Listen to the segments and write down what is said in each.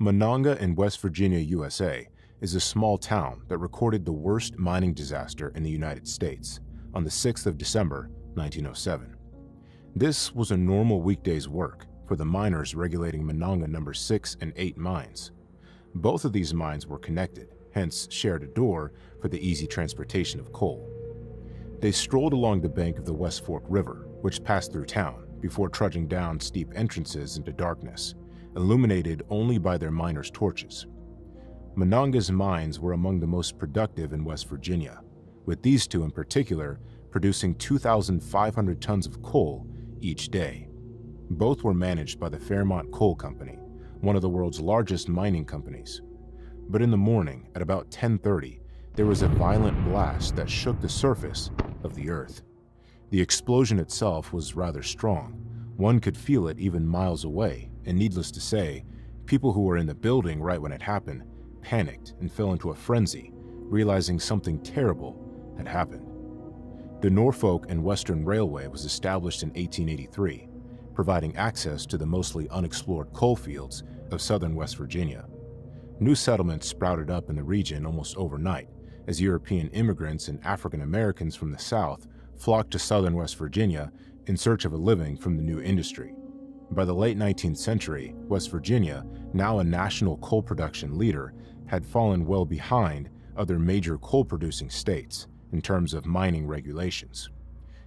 Monongah in West Virginia, USA, is a small town that recorded the worst mining disaster in the United States on the 6th of December, 1907. This was a normal weekday's work for the miners regulating Monongah No. 6 and 8 mines. Both of these mines were connected, hence shared a door for the easy transportation of coal. They strolled along the bank of the West Fork River, which passed through town, before trudging down steep entrances into darkness, illuminated only by their miners' torches. Monongah's mines were among the most productive in West Virginia, with these two in particular producing 2,500 tons of coal each day. Both were managed by the Fairmont Coal Company, one of the world's largest mining companies. But in the morning, at about 10:30, there was a violent blast that shook the surface of the earth. The explosion itself was rather strong. One could feel it even miles away, and needless to say, people who were in the building right when it happened panicked and fell into a frenzy, realizing something terrible had happened. The Norfolk and Western Railway was established in 1883, providing access to the mostly unexplored coal fields of southern West Virginia. New settlements sprouted up in the region almost overnight, as European immigrants and African Americans from the South flocked to southern West Virginia in search of a living from the new industry. By the late 19th century, West Virginia, now a national coal production leader, had fallen well behind other major coal-producing states in terms of mining regulations.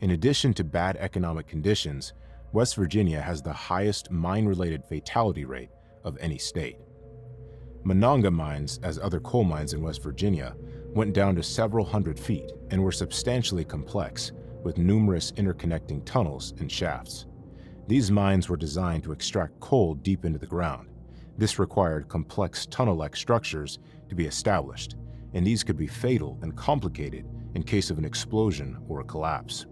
In addition to bad economic conditions, West Virginia has the highest mine-related fatality rate of any state. Monongah mines, as other coal mines in West Virginia, went down to several hundred feet and were substantially complex, with numerous interconnecting tunnels and shafts. These mines were designed to extract coal deep into the ground. This required complex tunnel-like structures to be established, and these could be fatal and complicated in case of an explosion or a collapse.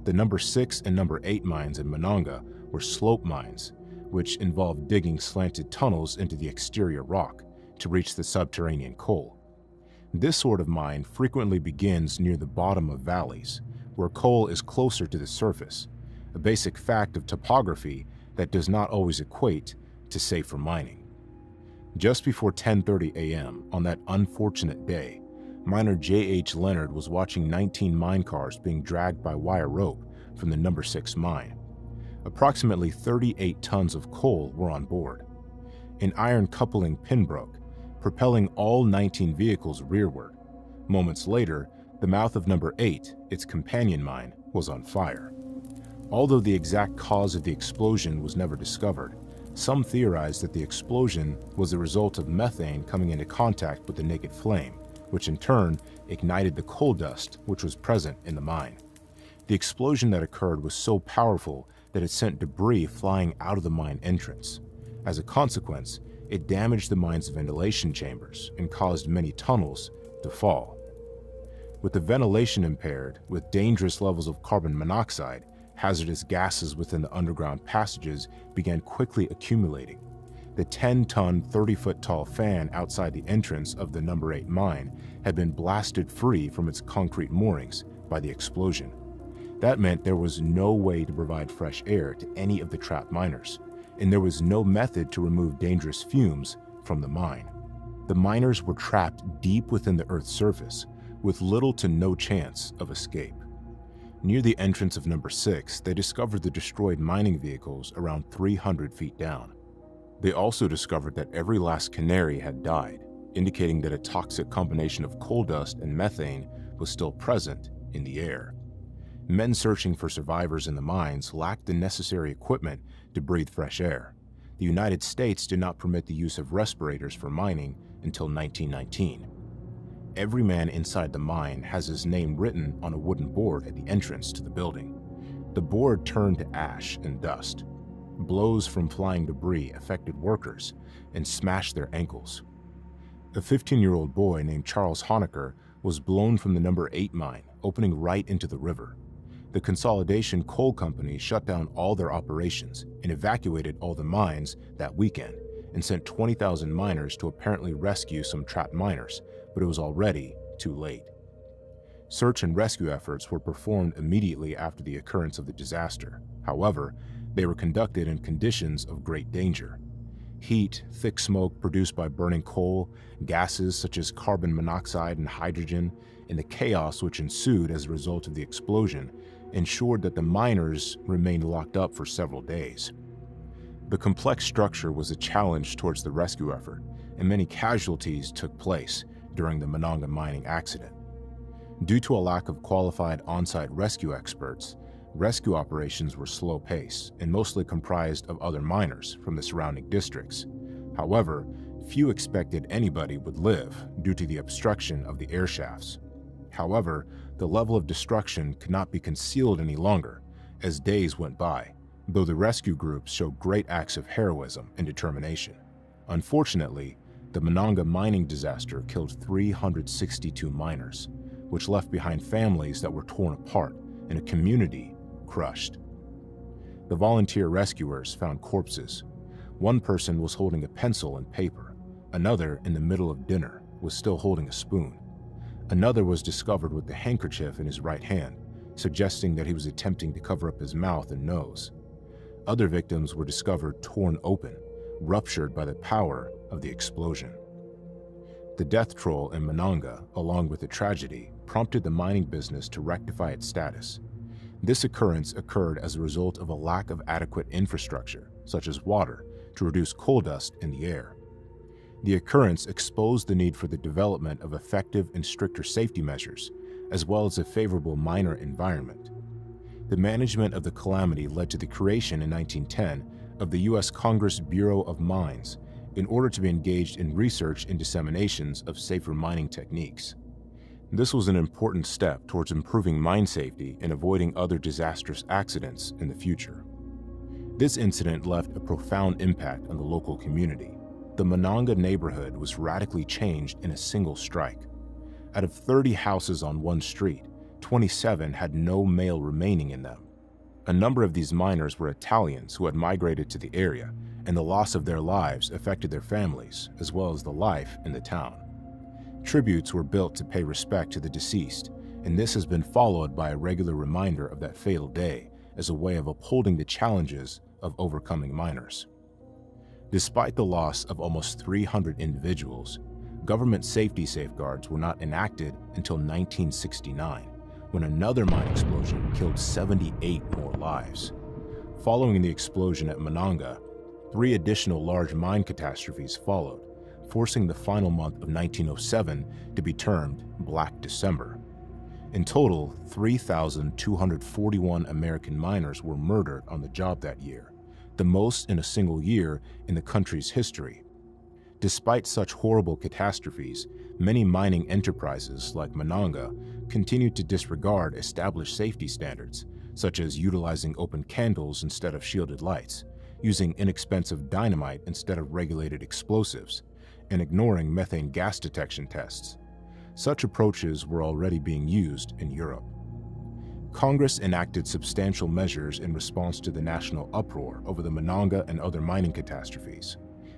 The No. 6 and No. 8 mines in Monongah were slope mines, which involved digging slanted tunnels into the exterior rock to reach the subterranean coal. This sort of mine frequently begins near the bottom of valleys, where coal is closer to the surface, a basic fact of topography that does not always equate to safe for mining. Just before 10:30 a.m. on that unfortunate day, miner J.H. Leonard was watching 19 mine cars being dragged by wire rope from the No. 6 mine. Approximately 38 tons of coal were on board. An iron coupling pin broke, propelling all 19 vehicles rearward. Moments later, the mouth of No. 8, its companion mine, was on fire. Although the exact cause of the explosion was never discovered, some theorized that the explosion was the result of methane coming into contact with the naked flame, which in turn ignited the coal dust which was present in the mine. The explosion that occurred was so powerful that it sent debris flying out of the mine entrance. As a consequence, it damaged the mine's ventilation chambers and caused many tunnels to fall. With the ventilation impaired, with dangerous levels of carbon monoxide, hazardous gases within the underground passages began quickly accumulating. The 10-ton, 30-foot-tall fan outside the entrance of the No. 8 mine had been blasted free from its concrete moorings by the explosion. That meant there was no way to provide fresh air to any of the trapped miners, and there was no method to remove dangerous fumes from the mine. The miners were trapped deep within the Earth's surface, with little to no chance of escape. Near the entrance of No. 6, they discovered the destroyed mining vehicles around 300 feet down. They also discovered that every last canary had died, indicating that a toxic combination of coal dust and methane was still present in the air. Men searching for survivors in the mines lacked the necessary equipment to breathe fresh air. The United States did not permit the use of respirators for mining until 1919. Every man inside the mine has his name written on a wooden board at the entrance to the building. The board turned to ash and dust. Blows from flying debris affected workers and smashed their ankles. A 15-year-old boy named Charles Honecker was blown from the No. 8 mine, opening right into the river. The Consolidation Coal Company shut down all their operations and evacuated all the mines that weekend and sent 20,000 miners to apparently rescue some trapped miners, but it was already too late. Search and rescue efforts were performed immediately after the occurrence of the disaster. However, they were conducted in conditions of great danger. Heat, thick smoke produced by burning coal, gases such as carbon monoxide and hydrogen, and the chaos which ensued as a result of the explosion ensured that the miners remained locked up for several days. The complex structure was a challenge towards the rescue effort, and many casualties took place during the Monongah mining accident. Due to a lack of qualified on-site rescue experts, rescue operations were slow-paced and mostly comprised of other miners from the surrounding districts. However, few expected anybody would live due to the obstruction of the air shafts. However, the level of destruction could not be concealed any longer as days went by, though the rescue groups showed great acts of heroism and determination. Unfortunately, the Monongah mining disaster killed 362 miners, which left behind families that were torn apart and a community crushed. The volunteer rescuers found corpses. One person was holding a pencil and paper. Another, in the middle of dinner, was still holding a spoon. Another was discovered with the handkerchief in his right hand, suggesting that he was attempting to cover up his mouth and nose. Other victims were discovered torn open, ruptured by the power of the explosion. The death toll in Monongah, along with the tragedy, prompted the mining business to rectify its status. This occurrence occurred as a result of a lack of adequate infrastructure, such as water, to reduce coal dust in the air. The occurrence exposed the need for the development of effective and stricter safety measures, as well as a favorable miner environment. The management of the calamity led to the creation in 1910 of the U.S. Congress Bureau of Mines in order to be engaged in research and disseminations of safer mining techniques. This was an important step towards improving mine safety and avoiding other disastrous accidents in the future. This incident left a profound impact on the local community. The Monongah neighborhood was radically changed in a single strike. Out of 30 houses on one street, 27 had no male remaining in them. A number of these miners were Italians who had migrated to the area, and the loss of their lives affected their families as well as the life in the town. Tributes were built to pay respect to the deceased, and this has been followed by a regular reminder of that fatal day as a way of upholding the challenges of overcoming miners. Despite the loss of almost 300 individuals, government safety safeguards were not enacted until 1969, when another mine explosion killed 78 more lives. Following the explosion at Monongah, 3 additional large mine catastrophes followed, forcing the final month of 1907 to be termed Black December. In total, 3,241 American miners were murdered on the job that year, the most in a single year in the country's history. Despite such horrible catastrophes, many mining enterprises like Monongah continued to disregard established safety standards, such as utilizing open candles instead of shielded lights, using inexpensive dynamite instead of regulated explosives, and ignoring methane gas detection tests. Such approaches were already being used in Europe. Congress enacted substantial measures in response to the national uproar over the Monongah and other mining catastrophes.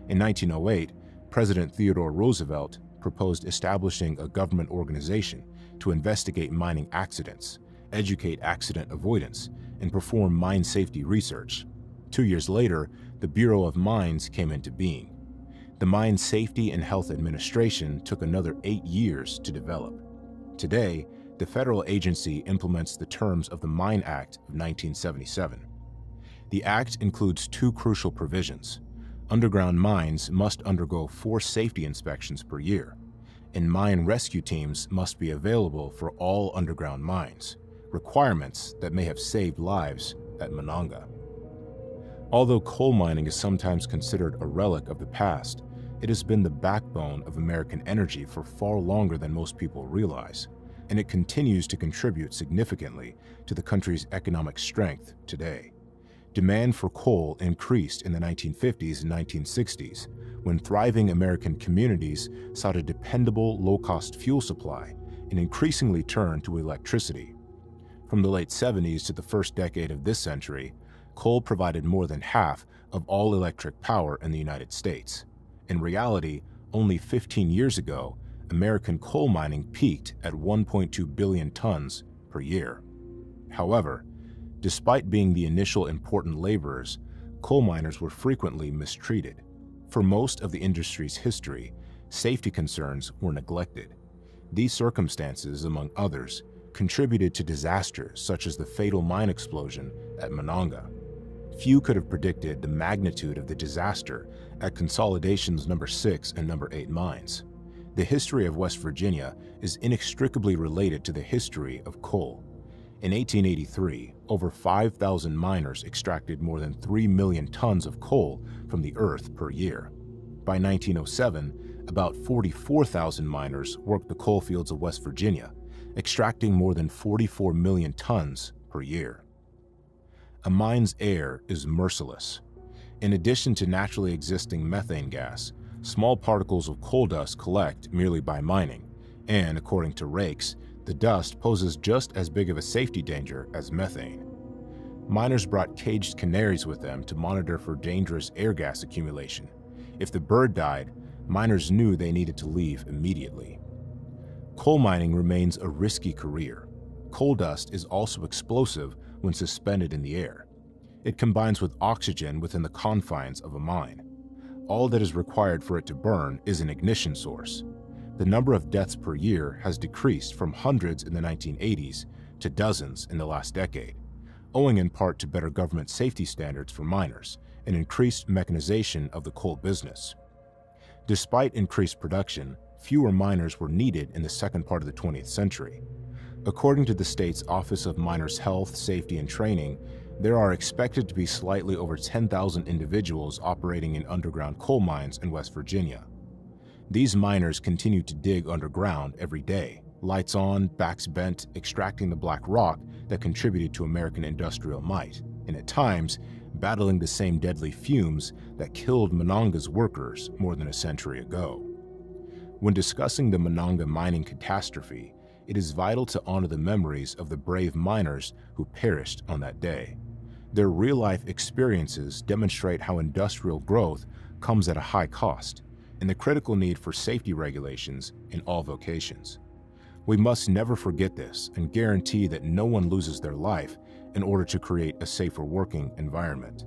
In 1908, President Theodore Roosevelt proposed establishing a government organization to investigate mining accidents, educate accident avoidance, and perform mine safety research. 2 years later, the Bureau of Mines came into being. The Mine Safety and Health Administration took another 8 years to develop. Today, the federal agency implements the terms of the Mine Act of 1977. The act includes 2 crucial provisions. Underground mines must undergo 4 safety inspections per year, and mine rescue teams must be available for all underground mines, requirements that may have saved lives at Monongah. Although coal mining is sometimes considered a relic of the past, it has been the backbone of American energy for far longer than most people realize, and it continues to contribute significantly to the country's economic strength today. Demand for coal increased in the 1950s and 1960s, when thriving American communities sought a dependable, low-cost fuel supply and increasingly turned to electricity. From the late 70s to the first decade of this century, coal provided more than half of all electric power in the United States. In reality, only 15 years ago, American coal mining peaked at 1.2 billion tons per year. However, despite being the initial important laborers, coal miners were frequently mistreated. For most of the industry's history, safety concerns were neglected. These circumstances, among others, contributed to disasters such as the fatal mine explosion at Monongah. Few could have predicted the magnitude of the disaster at Consolidation's No. 6 and No. 8 mines. The history of West Virginia is inextricably related to the history of coal. In 1883, over 5,000 miners extracted more than 3 million tons of coal from the earth per year. By 1907, about 44,000 miners worked the coal fields of West Virginia, extracting more than 44 million tons per year. A mine's air is merciless. In addition to naturally existing methane gas, small particles of coal dust collect merely by mining, and according to rakes, the dust poses just as big of a safety danger as methane. Miners brought caged canaries with them to monitor for dangerous air gas accumulation. If the bird died, miners knew they needed to leave immediately. Coal mining remains a risky career. Coal dust is also explosive when suspended in the air. It combines with oxygen within the confines of a mine. All that is required for it to burn is an ignition source. The number of deaths per year has decreased from hundreds in the 1980s to dozens in the last decade, owing in part to better government safety standards for miners and increased mechanization of the coal business. Despite increased production, fewer miners were needed in the second part of the 20th century. According to the state's Office of Miners' Health, Safety, and Training, there are expected to be slightly over 10,000 individuals operating in underground coal mines in West Virginia. These miners continue to dig underground every day, lights on, backs bent, extracting the black rock that contributed to American industrial might, and at times, battling the same deadly fumes that killed Monongah's workers more than a century ago. When discussing the Monongah mining catastrophe, it is vital to honor the memories of the brave miners who perished on that day. Their real-life experiences demonstrate how industrial growth comes at a high cost, and the critical need for safety regulations in all vocations. We must never forget this and guarantee that no one loses their life in order to create a safer working environment.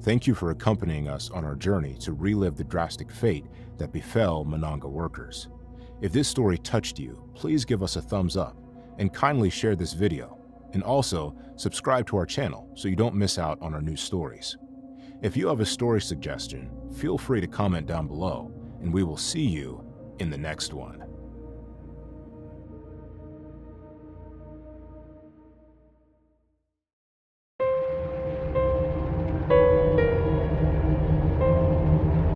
Thank you for accompanying us on our journey to relive the drastic fate that befell Monongah workers. If this story touched you, please give us a thumbs up and kindly share this video, and also subscribe to our channel so you don't miss out on our new stories. If you have a story suggestion, feel free to comment down below, and we will see you in the next one.